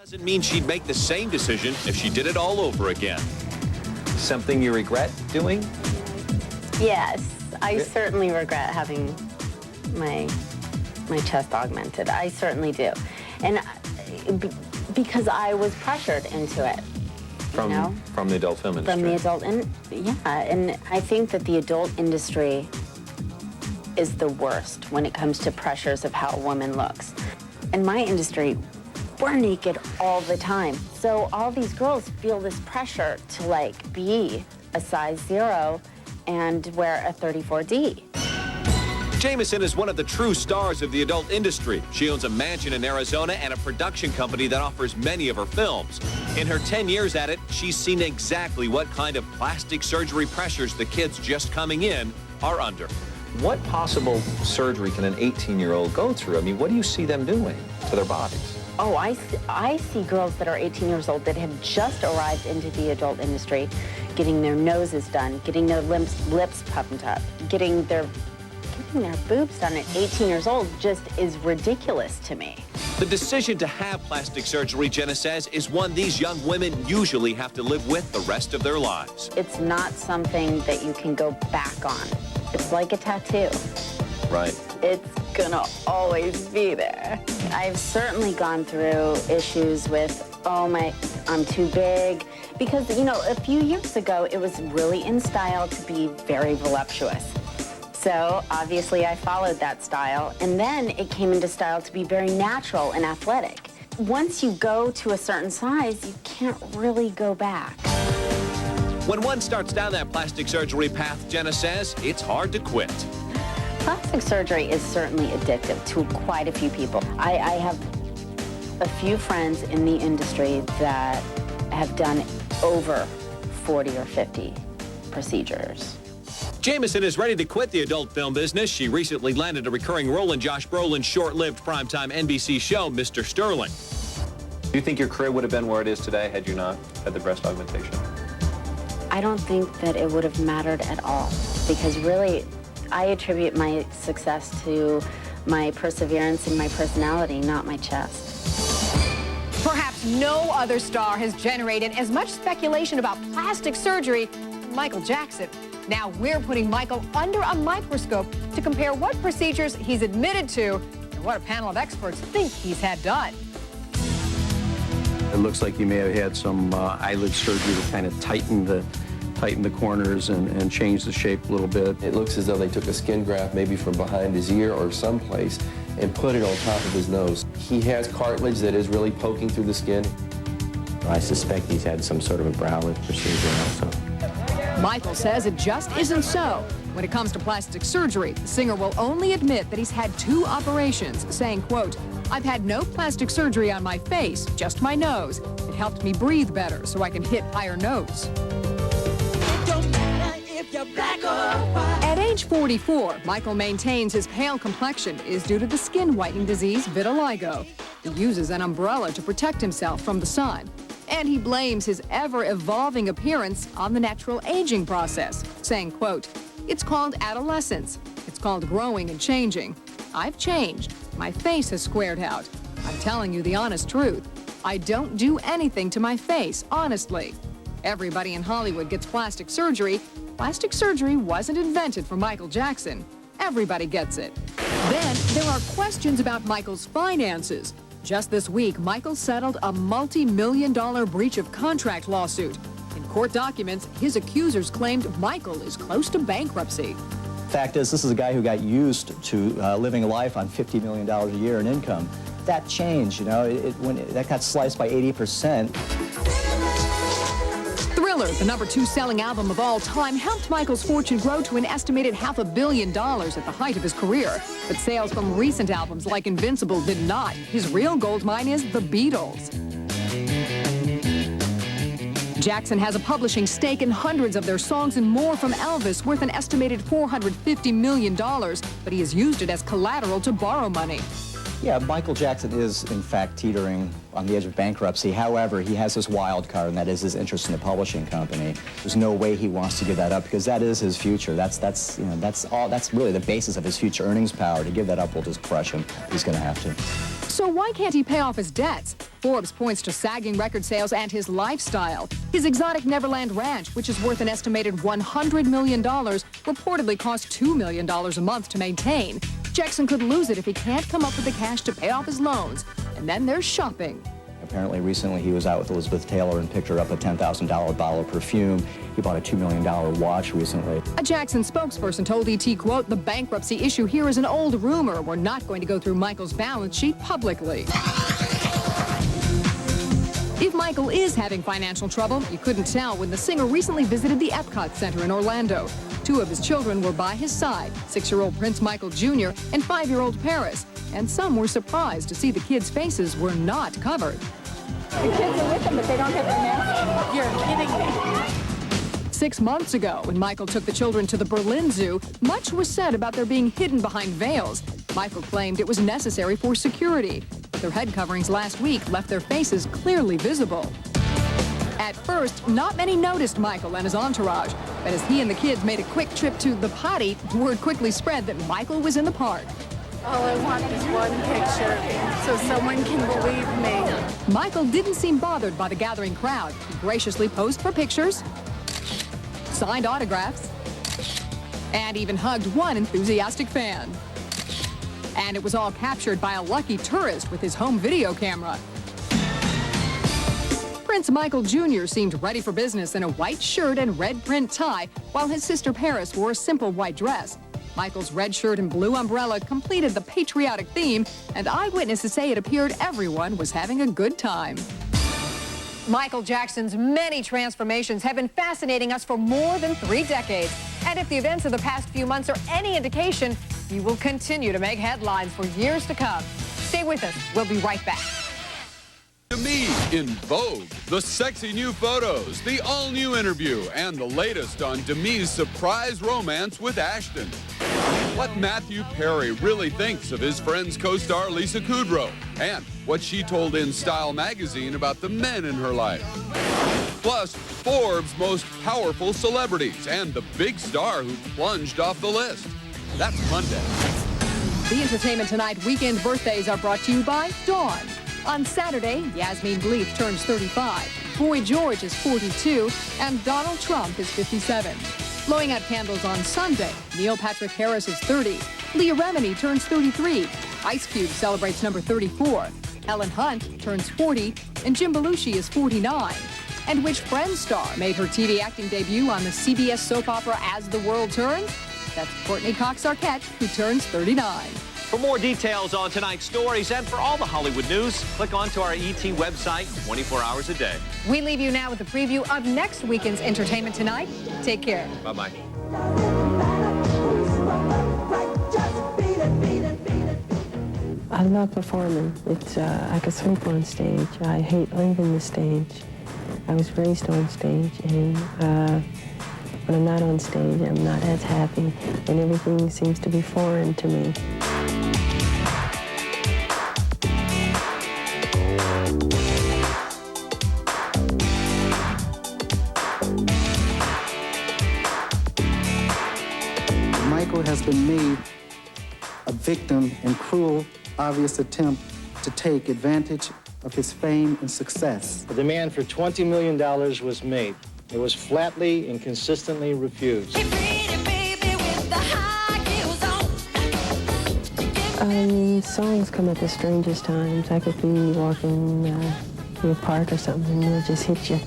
Doesn't mean she'd make the same decision if she did it all over again. Something you regret doing? Yes, I certainly regret having my chest augmented. I certainly do. And because I was pressured into it. From the adult film industry? From the adult, and I think that the adult industry is the worst when it comes to pressures of how a woman looks. In my industry, we're naked all the time. So all these girls feel this pressure to like be a size 0 and wear a 34D. Jameson is one of the true stars of the adult industry. She owns a mansion in Arizona and a production company that offers many of her films. In her 10 years at it, she's seen exactly what kind of plastic surgery pressures the kids just coming in are under. What possible surgery can an 18-year-old go through? I mean, what do you see them doing to their bodies? Oh, I see girls that are 18 years old that have just arrived into the adult industry, getting their noses done, getting their lips pumped up, getting their boobs done at 18 years old just is ridiculous to me. The decision to have plastic surgery, Jenna says, is one these young women usually have to live with the rest of their lives. It's not something that you can go back on. It's like a tattoo. Right. It's gonna always be there. I've certainly gone through issues with, I'm too big. Because, you know, a few years ago, it was really in style to be very voluptuous. So obviously I followed that style, and then it came into style to be very natural and athletic. Once you go to a certain size, you can't really go back. When one starts down that plastic surgery path, Jenna says, it's hard to quit. Plastic surgery is certainly addictive to quite a few people. I have a few friends in the industry that have done over 40 or 50 procedures. Jameson is ready to quit the adult film business. She recently landed a recurring role in Josh Brolin's short-lived primetime NBC show, Mr. Sterling. Do you think your career would have been where it is today had you not had the breast augmentation? I don't think that it would have mattered at all, because really, I attribute my success to my perseverance and my personality, not my chest. Perhaps no other star has generated as much speculation about plastic surgery as Michael Jackson. Now we're putting Michael under a microscope to compare what procedures he's admitted to and what a panel of experts think he's had done. It looks like you may have had some eyelid surgery to kind of tighten the corners and change the shape a little bit. It looks as though they took a skin graft maybe from behind his ear or someplace and put it on top of his nose. He has cartilage that is really poking through the skin. I suspect he's had some sort of a brow lift procedure also. Michael says it just isn't so. When it comes to plastic surgery, the singer will only admit that he's had 2 operations, saying, quote, "I've had no plastic surgery on my face, just my nose. It helped me breathe better so I can hit higher notes." At age 44, Michael maintains his pale complexion is due to the skin whitening disease vitiligo. He uses an umbrella to protect himself from the sun. And he blames his ever-evolving appearance on the natural aging process, saying, quote, "It's called adolescence. It's called growing and changing. I've changed. My face has squared out. I'm telling you the honest truth. I don't do anything to my face, honestly. Everybody in Hollywood gets plastic surgery. Plastic surgery wasn't invented for Michael Jackson. Everybody gets it." Then there are questions about Michael's finances. Just this week, Michael settled a multi-million-dollar breach of contract lawsuit. In court documents, his accusers claimed Michael is close to bankruptcy. Fact is, this is a guy who got used to living a life on $50 million a year in income. That changed, you know, when that got sliced by 80%. Thriller, the #2 selling album of all time, helped Michael's fortune grow to an estimated $500 million at the height of his career. But sales from recent albums like Invincible did not. His real gold mine is the Beatles. Jackson has a publishing stake in hundreds of their songs and more from Elvis, worth an estimated $450 million, but he has used it as collateral to borrow money. Yeah, Michael Jackson is, in fact, teetering on the edge of bankruptcy. However, he has this wild card, and that is his interest in the publishing company. There's no way he wants to give that up, because that is his future. That's really the basis of his future earnings power. To give that up will just crush him. He's going to have to. So why can't he pay off his debts? Forbes points to sagging record sales and his lifestyle. His exotic Neverland ranch, which is worth an estimated $100 million, reportedly costs $2 million a month to maintain. Jackson could lose it if he can't come up with the cash to pay off his loans. And then there's shopping. Apparently recently he was out with Elizabeth Taylor and picked her up a $10,000 bottle of perfume. He bought a $2 million watch recently. A Jackson spokesperson told ET, quote, "The bankruptcy issue here is an old rumor. We're not going to go through Michael's balance sheet publicly." If Michael is having financial trouble, you couldn't tell when the singer recently visited the Epcot Center in Orlando. 2 of his children were by his side, 6-year-old Prince Michael Jr. and 5-year-old Paris. And some were surprised to see the kids' faces were not covered. The kids are with them, but they don't have their masks. You're kidding me. 6 months ago, when Michael took the children to the Berlin Zoo, much was said about their being hidden behind veils. Michael claimed it was necessary for security, but their head coverings last week left their faces clearly visible. At first, not many noticed Michael and his entourage, but as he and the kids made a quick trip to the potty, word quickly spread that Michael was in the park. All I want is one picture, so someone can believe me. Michael didn't seem bothered by the gathering crowd. He graciously posed for pictures, signed autographs, and even hugged one enthusiastic fan. And it was all captured by a lucky tourist with his home video camera. Prince Michael Jr. seemed ready for business in a white shirt and red print tie, while his sister Paris wore a simple white dress. Michael's red shirt and blue umbrella completed the patriotic theme, and eyewitnesses say it appeared everyone was having a good time. Michael Jackson's many transformations have been fascinating us for more than 3 decades. And if the events of the past few months are any indication, he will continue to make headlines for years to come. Stay with us. We'll be right back. To me, in Vogue, the sexy new photos, the all-new interview, and the latest on Demi's surprise romance with Ashton. What Matthew Perry really thinks of his friend's co-star Lisa Kudrow, and what she told in Style magazine about the men in her life. Plus, Forbes' most powerful celebrities and the big star who plunged off the list. That's Monday. The Entertainment Tonight weekend birthdays are brought to you by Dawn. On Saturday, Yasmin Bleeth turns 35, Boy George is 42, and Donald Trump is 57. Blowing out candles on Sunday, Neil Patrick Harris is 30, Leah Remini turns 33, Ice Cube celebrates number 34, Helen Hunt turns 40, and Jim Belushi is 49. And which Friends star made her TV acting debut on the CBS soap opera As the World Turns? That's Courtney Cox Arquette, who turns 39. For more details on tonight's stories and for all the Hollywood news, click onto our ET website 24 hours a day. We leave you now with a preview of next weekend's Entertainment Tonight. Take care. Bye-bye. I love performing. I could sleep on stage. I hate leaving the stage. I was raised on stage, and when I'm not on stage, I'm not as happy, and everything seems to be foreign to me. Michael has been made a victim in cruel, obvious attempt to take advantage of his fame and success. The demand for $20 million was made. It was flatly and consistently refused. Songs come at the strangest times. I could be walking through a park or something, and they'll just hit you